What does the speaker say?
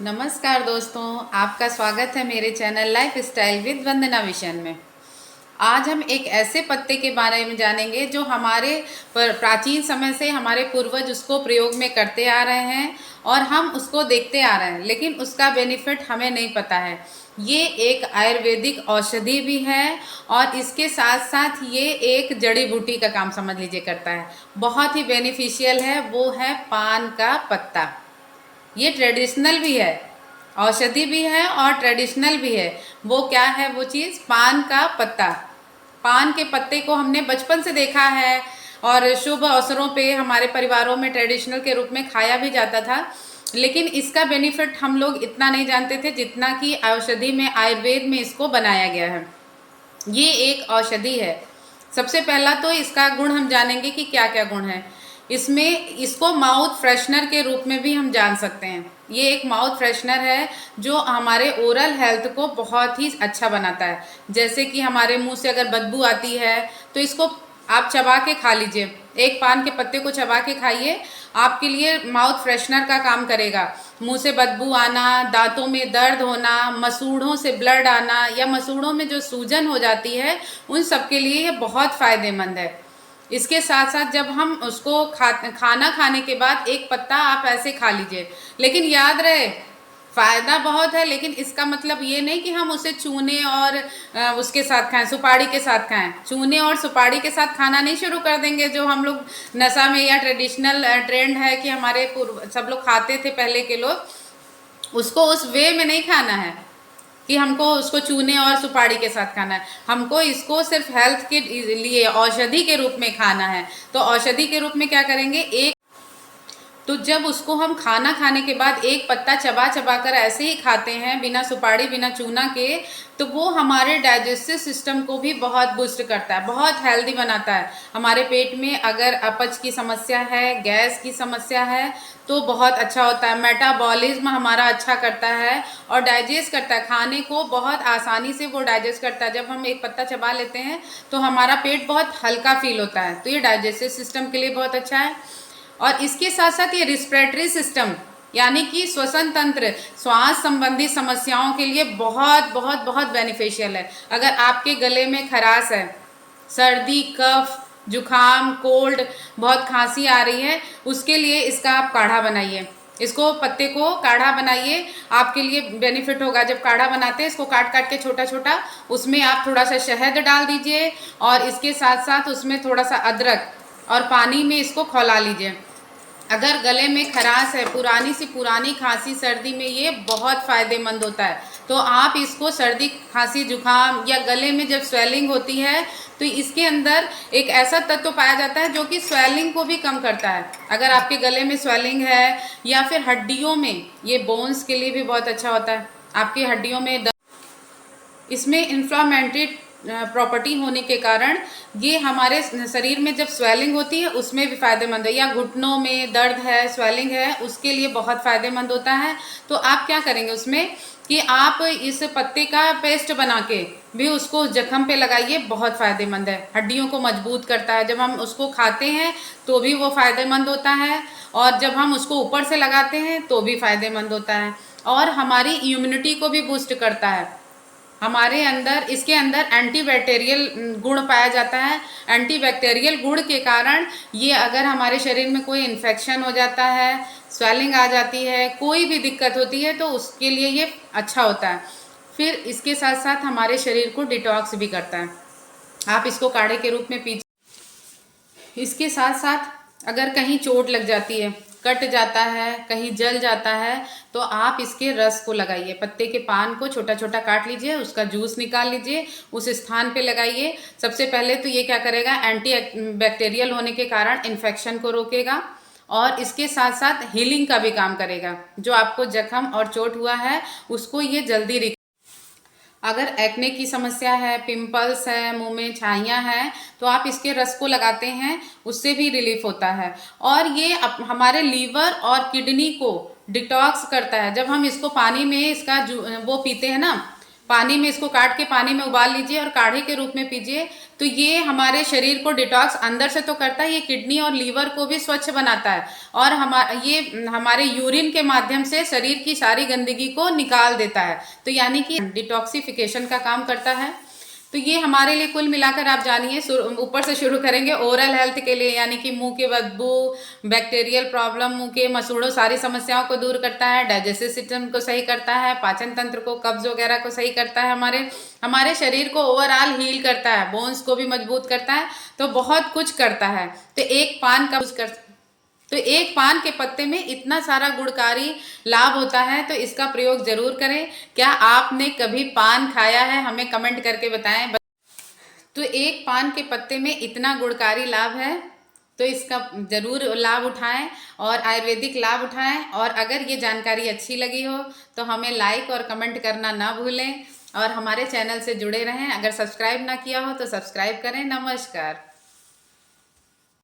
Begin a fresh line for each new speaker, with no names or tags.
नमस्कार दोस्तों, आपका स्वागत है मेरे channel life style with Vandana Vishan में। आज हम एक ऐसे पत्ते के बारे में जानेंगे जो हमारे प्राचीन समय से हमारे पूर्वज उसको प्रयोग में करते आ रहे हैं और हम उसको देखते आ रहे हैं, लेकिन उसका बेनिफिट हमें नहीं पता है। ये एक आयुर्वेदिक औषधि भी है और इसके साथ साथ ये एक जड़ी बूटी का काम समझ लीजिए करता है। बहुत ही बेनिफिशियल है, वो है पान का पत्ता। ये ट्रेडिशनल भी है, औषधि भी है और ट्रेडिशनल भी है। वो क्या है वो चीज़? पान का पत्ता। पान के पत्ते को हमने बचपन से देखा है और शुभ अवसरों पे हमारे परिवारों में ट्रेडिशनल के रूप में खाया भी जाता था, लेकिन इसका बेनिफिट हम लोग इतना नहीं जानते थे जितना कि औषधि में, आयुर्वेद में इसको बनाया गया है। ये एक औषधि है। सबसे पहला तो इसका गुण हम जानेंगे कि क्या क्या गुण है इसमें। इसको माउथ फ्रेशनर के रूप में भी हम जान सकते हैं। ये एक माउथ फ्रेशनर है जो हमारे ओरल हेल्थ को बहुत ही अच्छा बनाता है। जैसे कि हमारे मुंह से अगर बदबू आती है तो इसको आप चबा के खा लीजिए। एक पान के पत्ते को चबा के खाइए, आपके लिए माउथ फ्रेशनर का काम करेगा। मुंह से बदबू आना, दांतों में दर्द होना, मसूड़ों से ब्लड आना या मसूड़ों में जो सूजन हो जाती है, उन सब के लिए ये बहुत फ़ायदेमंद है। इसके साथ साथ जब हम उसको खाना खाने के बाद एक पत्ता आप ऐसे खा लीजिए, लेकिन याद रहे फ़ायदा बहुत है, लेकिन इसका मतलब ये नहीं कि हम उसे चूने और उसके साथ खाएं, सुपारी के साथ खाएं। चूने और सुपारी के साथ खाना नहीं शुरू कर देंगे जो हम लोग नशा में, या ट्रेडिशनल ट्रेंड है कि हमारे सब लोग खाते थे पहले के लोग, उसको उस वे में नहीं खाना है कि हमको उसको चूने और सुपारी के साथ खाना है। हमको इसको सिर्फ हेल्थ के लिए औषधि के रूप में खाना है। तो औषधि के रूप में क्या करेंगे, तो जब उसको हम खाना खाने के बाद एक पत्ता चबा चबा कर ऐसे ही खाते हैं, बिना सुपारी बिना चूना के, तो वो हमारे डाइजेस्टिव सिस्टम को भी बहुत बूस्ट करता है, बहुत हेल्दी बनाता है। हमारे पेट में अगर अपच की समस्या है, गैस की समस्या है, तो बहुत अच्छा होता है। मेटाबॉलिज्म हमारा अच्छा करता है और डाइजेस्ट करता है, खाने को बहुत आसानी से वो डाइजेस्ट करता है। जब हम एक पत्ता चबा लेते हैं तो हमारा पेट बहुत हल्का फील होता है, तो ये डाइजेस्टिव सिस्टम के लिए बहुत अच्छा है। और इसके साथ साथ ये रिस्पिरेटरी सिस्टम यानी कि श्वसन तंत्र, श्वास संबंधी समस्याओं के लिए बहुत बहुत बहुत बेनिफिशियल है। अगर आपके गले में खराश है, सर्दी, कफ, जुखाम, कोल्ड, बहुत खांसी आ रही है, उसके लिए इसका आप काढ़ा बनाइए। इसको पत्ते को काढ़ा बनाइए, आपके लिए बेनिफिट होगा। जब काढ़ा बनाते हैं इसको काट काट के छोटा छोटा, उसमें आप थोड़ा सा शहद डाल दीजिए और इसके साथ साथ उसमें थोड़ा सा अदरक और पानी में इसको खौला लीजिए। अगर गले में खराश है, पुरानी सी पुरानी खांसी सर्दी में ये बहुत फ़ायदेमंद होता है। तो आप इसको सर्दी, खांसी, जुखाम या गले में जब स्वेलिंग होती है तो इसके अंदर एक ऐसा तत्व पाया जाता है जो कि स्वेलिंग को भी कम करता है। अगर आपके गले में स्वेलिंग है या फिर हड्डियों में, ये बोन्स के लिए भी बहुत अच्छा होता है। आपकी हड्डियों में इसमें इन्फ्लामेटरी प्रॉपर्टी होने के कारण ये हमारे शरीर में जब स्वेलिंग होती है उसमें भी फ़ायदेमंद है, या घुटनों में दर्द है, स्वेलिंग है, उसके लिए बहुत फ़ायदेमंद होता है। तो आप क्या करेंगे उसमें कि आप इस पत्ते का पेस्ट बना के भी उसको जख्म पे लगाइए, बहुत फ़ायदेमंद है, हड्डियों को मजबूत करता है। जब हम उसको खाते हैं तो भी वो फ़ायदेमंद होता है और जब हम उसको ऊपर से लगाते हैं तो भी फ़ायदेमंद होता है और हमारी इम्यूनिटी को भी बूस्ट करता है। हमारे अंदर, इसके अंदर एंटीबैक्टीरियल गुण पाया जाता है। एंटीबैक्टीरियल गुण के कारण ये, अगर हमारे शरीर में कोई इन्फेक्शन हो जाता है, स्वेलिंग आ जाती है, कोई भी दिक्कत होती है, तो उसके लिए ये अच्छा होता है। फिर इसके साथ साथ हमारे शरीर को डिटॉक्स भी करता है। आप इसको काढ़े के रूप में पीजिए। इसके साथ साथ अगर कहीं चोट लग जाती है, कट जाता है, कहीं जल जाता है, तो आप इसके रस को लगाइए। पत्ते के पान को छोटा छोटा काट लीजिए, उसका जूस निकाल लीजिए, उस स्थान पे लगाइए। सबसे पहले तो ये क्या करेगा, एंटी बैक्टीरियल होने के कारण इन्फेक्शन को रोकेगा और इसके साथ साथ हीलिंग का भी काम करेगा। जो आपको जख्म और चोट हुआ है उसको ये जल्दी अगर एक्ने की समस्या है, पिंपल्स है, मुंह में छाइयाँ हैं, तो आप इसके रस को लगाते हैं, उससे भी रिलीफ होता है। और ये हमारे लीवर और किडनी को डिटॉक्स करता है। जब हम इसको पानी में इसका वो पीते हैं ना, पानी में इसको काट के पानी में उबाल लीजिए और काढ़े के रूप में पीजिए। तो ये हमारे शरीर को डिटॉक्स अंदर से तो करता है, ये किडनी और लीवर को भी स्वच्छ बनाता है और ये हमारे यूरिन के माध्यम से शरीर की सारी गंदगी को निकाल देता है। तो यानी कि डिटॉक्सिफिकेशन का काम करता है। तो ये हमारे लिए कुल मिलाकर आप जानिए, ऊपर से शुरू करेंगे ओरल हेल्थ के लिए, यानी कि मुंह के बदबू, बैक्टीरियल प्रॉब्लम, मुंह के मसूड़ों, सारी समस्याओं को दूर करता है, डाइजेस्टिव सिस्टम को सही करता है, पाचन तंत्र को, कब्ज वगैरह को सही करता है, हमारे शरीर को ओवरऑल हील करता है, बोन्स को भी मजबूत करता है। तो बहुत कुछ करता है। तो एक पान के पत्ते में इतना सारा गुणकारी लाभ होता है, तो इसका प्रयोग जरूर करें। क्या आपने कभी पान खाया है? हमें कमेंट करके बताएं। तो एक पान के पत्ते में इतना गुणकारी लाभ है, तो इसका जरूर लाभ उठाएं और आयुर्वेदिक लाभ उठाएं। और अगर ये जानकारी अच्छी लगी हो तो हमें लाइक और कमेंट करना ना भूलें और हमारे चैनल से जुड़े रहें। अगर सब्सक्राइब ना किया हो तो सब्सक्राइब करें। नमस्कार।